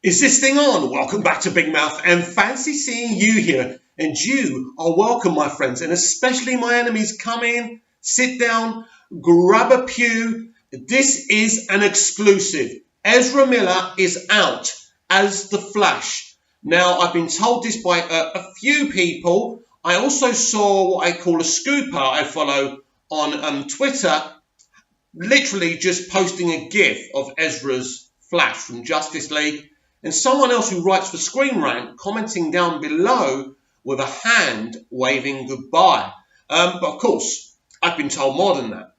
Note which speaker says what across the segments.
Speaker 1: Is this thing on? Welcome back to Big Mouth, and fancy seeing you here. And you are welcome, my friends, and especially my enemies. Come in, sit down, grab a pew. This is an exclusive. Ezra Miller is out as the Flash. Now, I've been told this by a few people. I also saw what I call a scooper I follow on Twitter, literally just posting a GIF of Ezra's Flash from Justice League, and someone else who writes for Screen Rant commenting down below with a hand waving goodbye. But of course, I've been told more than that.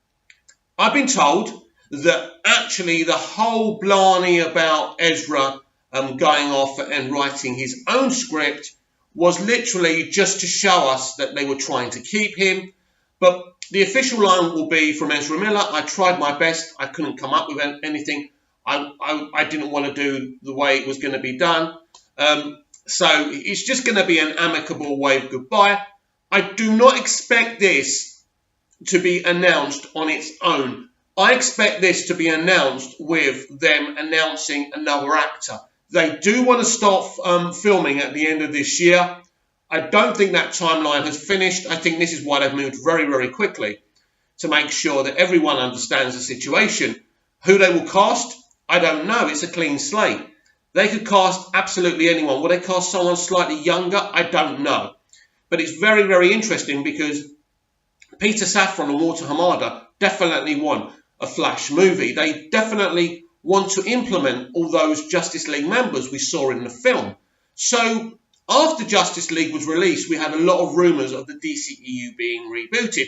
Speaker 1: I've been told that actually the whole blarney about Ezra going off and writing his own script was literally just to show us that they were trying to keep him. But the official line will be from Ezra Miller: I tried my best. I couldn't come up with anything. I didn't want to do the way it was going to be done. So it's just going to be an amicable wave goodbye. I do not expect this to be announced on its own. I expect this to be announced with them announcing another actor. They do want to start filming at the end of this year. I don't think that timeline has finished. I think this is why they've moved very, very quickly to make sure that everyone understands the situation. Who they will cast, I don't know. It's a clean slate. They could cast absolutely anyone. Will they cast someone slightly younger? I don't know. But it's very, very interesting because Peter Safran and Walter Hamada definitely want a Flash movie. They definitely want to implement all those Justice League members we saw in the film. So after Justice League was released, we had a lot of rumours of the DCEU being rebooted.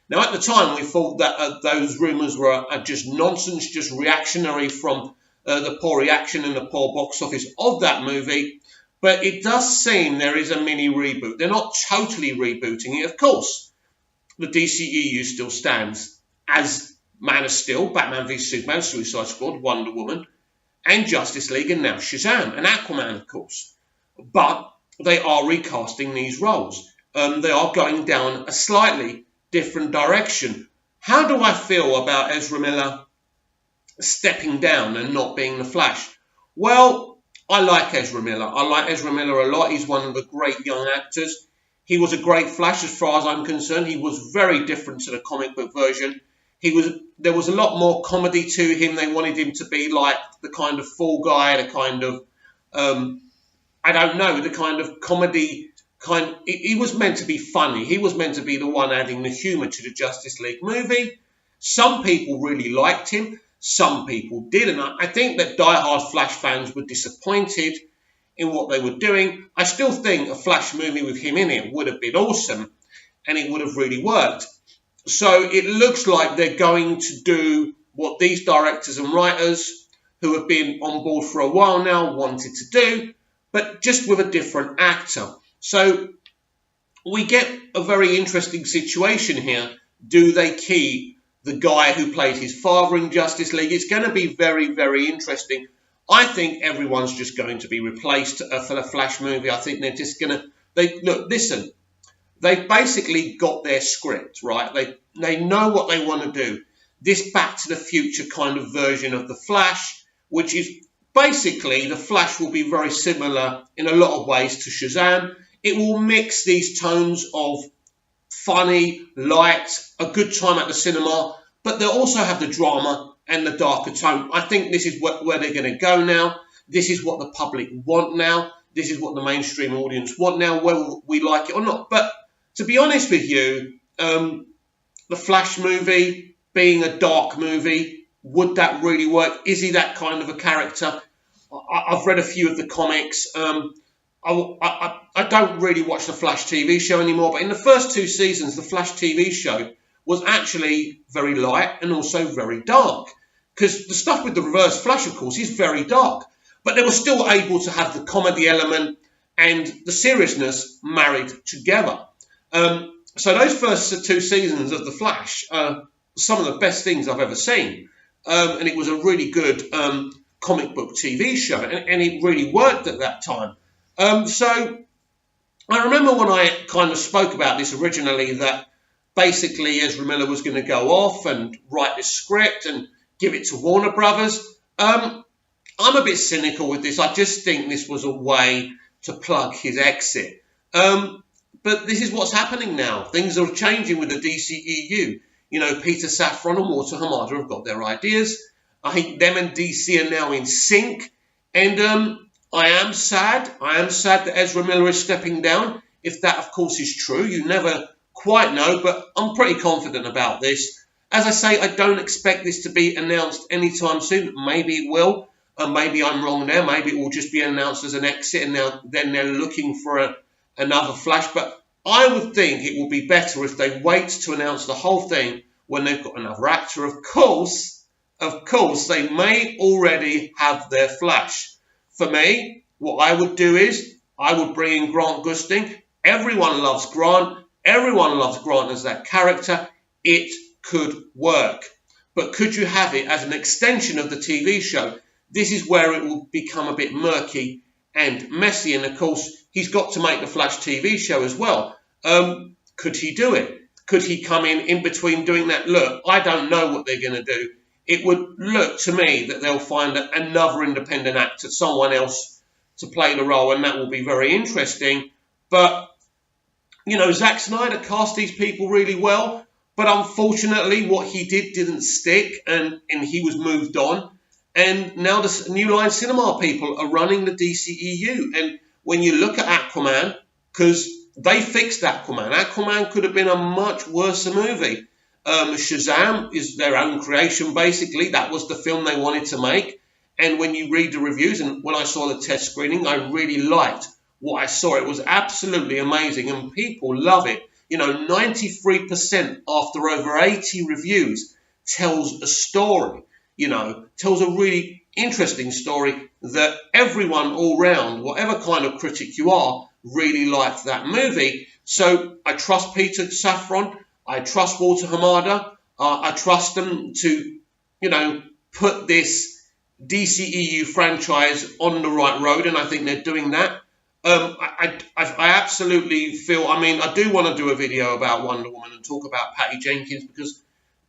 Speaker 1: Now, at the time, we thought that those rumours were just nonsense, just reactionary from the poor reaction and the poor box office of that movie. But it does seem there is a mini reboot. They're not totally rebooting it, of course. The DCEU still stands as Man of Steel, Batman v Superman, Suicide Squad, Wonder Woman, and Justice League, and now Shazam, and Aquaman, of course. But they are recasting these roles. They are going down a slightly different direction. How do I feel about Ezra Miller stepping down and not being the Flash? Well, I like Ezra Miller. I like Ezra Miller a lot. He's one of the great young actors. He was a great Flash as far as I'm concerned. He was very different to the comic book version. There was a lot more comedy to him. They wanted him to be like the kind of Fall Guy, the kind of, I don't know, the kind of comedy kind. He was meant to be funny. He was meant to be the one adding the humour to the Justice League movie. Some people really liked him. Some people didn't. I think that diehard Flash fans were disappointed in what they were doing. I still think a Flash movie with him in it would have been awesome, and it would have really worked. So it looks like they're going to do what these directors and writers who have been on board for a while now wanted to do, but just with a different actor. So we get a very interesting situation here. Do they keep the guy who played his father in Justice League? It's going to be very, very interesting. I think everyone's just going to be replaced for the Flash movie. I think they're just going to... Look, listen, they've basically got their script, right? They know what they want to do. This Back to the Future kind of version of the Flash, which is basically the Flash will be very similar in a lot of ways to Shazam. It will mix these tones of funny, light, a good time at the cinema, but they'll also have the drama and the darker tone. I think this is where they're going to go now. This is what the public want now. This is what the mainstream audience want now, whether we like it or not. But to be honest with you, the Flash movie being a dark movie, would that really work? Is he that kind of a character? I've read a few of the comics. I don't really watch the Flash TV show anymore, but in the first 2 seasons, the Flash TV show was actually very light and also very dark. Because the stuff with the Reverse Flash, of course, is very dark. But they were still able to have the comedy element and the seriousness married together. So those first 2 seasons of The Flash are some of the best things I've ever seen. And it was a really good comic book TV show, and it really worked at that time. So I remember when I kind of spoke about this originally, that basically Ezra Miller was going to go off and write this script and give it to Warner Brothers. I'm a bit cynical with this. I just think this was a way to plug his exit. But this is what's happening now. Things are changing with the DCEU. You know, Peter Safran and Walter Hamada have got their ideas. I think them and DC are now in sync. And I am sad. I am sad that Ezra Miller is stepping down. If that, of course, is true, you never quite know. But I'm pretty confident about this. As I say, I don't expect this to be announced anytime soon. Maybe it will. And maybe I'm wrong there. Maybe it will just be announced as an exit. And then they're looking for another Flash. But I would think it would be better if they wait to announce the whole thing when they've got another actor. Of course, they may already have their Flash. For me, what I would do is I would bring in Grant Gustin. Everyone loves Grant. Everyone loves Grant as that character. It could work. But could you have it as an extension of the TV show? This is where it will become a bit murky and messy. And, of course, he's got to make the Flash TV show as well. Could he do it? Could he come in between doing that? Look, I don't know what they're going to do. It would look to me that they'll find another independent actor, someone else to play the role, and that will be very interesting. But, you know, Zack Snyder cast these people really well, but unfortunately what he did didn't stick, and he was moved on. And now the New Line Cinema people are running the DCEU. And when you look at Aquaman, because they fixed Aquaman. Aquaman could have been a much worse movie. Shazam is their own creation, basically. That was the film they wanted to make. And when you read the reviews, and when I saw the test screening, I really liked what I saw. It was absolutely amazing, and people love it. You know, 93% after over 80 reviews tells a story, you know, tells a really interesting story that everyone all round, whatever kind of critic you are, really liked that movie. So I trust Peter Safran. I trust Walter Hamada. I trust them to, you know, put this DCEU franchise on the right road, and I think they're doing that. I absolutely feel, I mean, I do want to do a video about Wonder Woman and talk about Patty Jenkins, because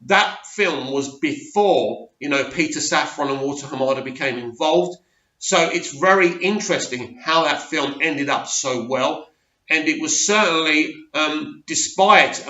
Speaker 1: that film was before, you know, Peter Safran and Walter Hamada became involved. So it's very interesting how that film ended up so well. And it was certainly, despite,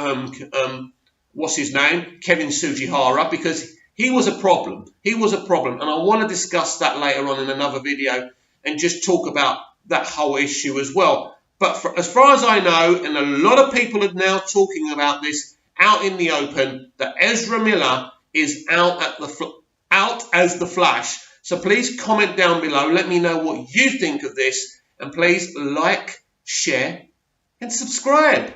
Speaker 1: what's his name, Kevin Sugihara, because he was a problem. He was a problem. And I want to discuss that later on in another video and just talk about that whole issue as well. But as far as I know, and a lot of people are now talking about this out in the open, that Ezra Miller is out as the Flash. So please comment down below. Let me know what you think of this. And please like, share, and subscribe.